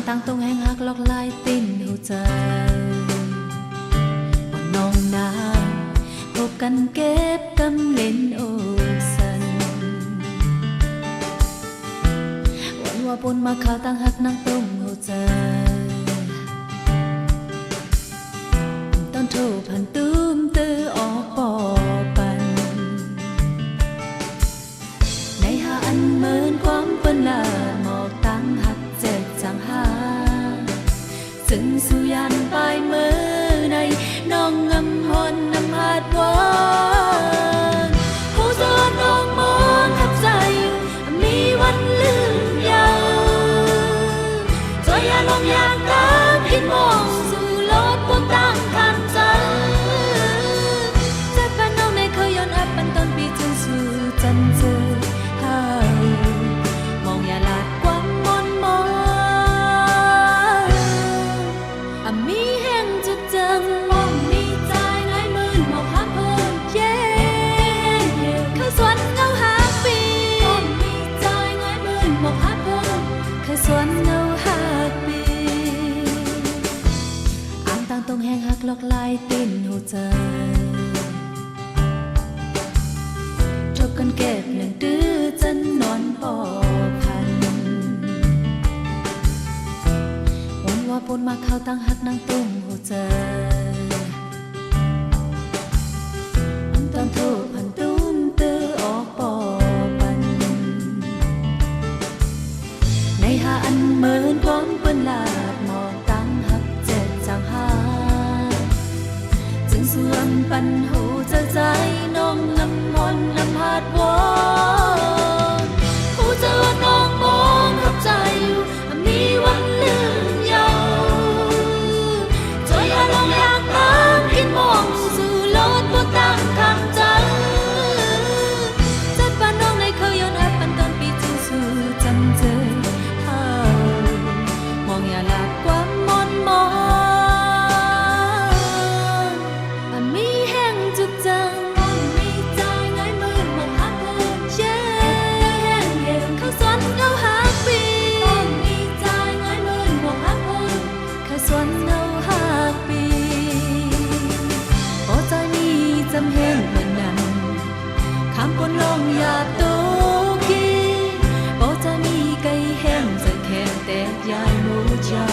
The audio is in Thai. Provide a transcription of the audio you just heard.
ต่างตรงแห่งหักลอกลายติ้นหัวใจน้องนางพบกันเก็บกำเล่นโอสันวันว่าปนมาข่าวต่างหักนางตรงหัวใจตอนโทรผ่านตุ้มตื้อออกปอปันในหาอันเหมือนความเปิ้นละหมอกตั้งหักเจ็ดจังหาจึงสุยันปลายมือในน้องงำหอนนำหาดวานผู้เจอน้องมองทับใจมีวันลืมยาวจอยอย่าลงอยากตามคิดมองสู่รถบนตั้งคำใจเจ็บบ้านน้องในเคยย้อนอับเป็นต้นปีจึงสู่จันเจอมองอย่าลาดความมนมองมีแห่งจุดจังมองมีใจง่ายมืนมองหักเพิ่มเย่คือสวนเงาหาปีมองมีใจง่ายมืนมองหักเพิ่มคือสวนเงาหาปีอ่างต่างตรงแห่งหักลอกลายติ้นหัวใจจบกันเก็บหนึ่งดื้อจันนอนปอพันวันว่าปนมาข่าวตั้งหักนางตุ้มหัวใจตอนโทรผ่านตุ้มตื้อออกปอปันในหาอันเหมือนความเปิ้นลาดหมอกตั้งหักเจ็ดจังหาจึงส่วนปันหูเจอใจน้องนำมนนำหาดวอนผู้เจอน้องมองทับใจอยู่มีวันลืมยาวจอยอย่าลงอยากตามคิดมองสู่รถบนตั้งคำใจจัดบ้านน้องในเคยย้อนอับเป็นต้นปีจึงสู่จำเจอมองอย่าหลับความมนมองมีแห่งจุกจังมีใจง่ายมืดมองหักเพิ่มเย่เข้าสวนเงาหาปีมีใจง่ายมืดมองหักเพิ่มเข้าสวนเงาหาปีพอใจมีจำเห็นเหมือนนั้นคำปนลงหยาบโตกีพอใจมีไกลแห้งจะแข็งแต่ยายมูเจ้า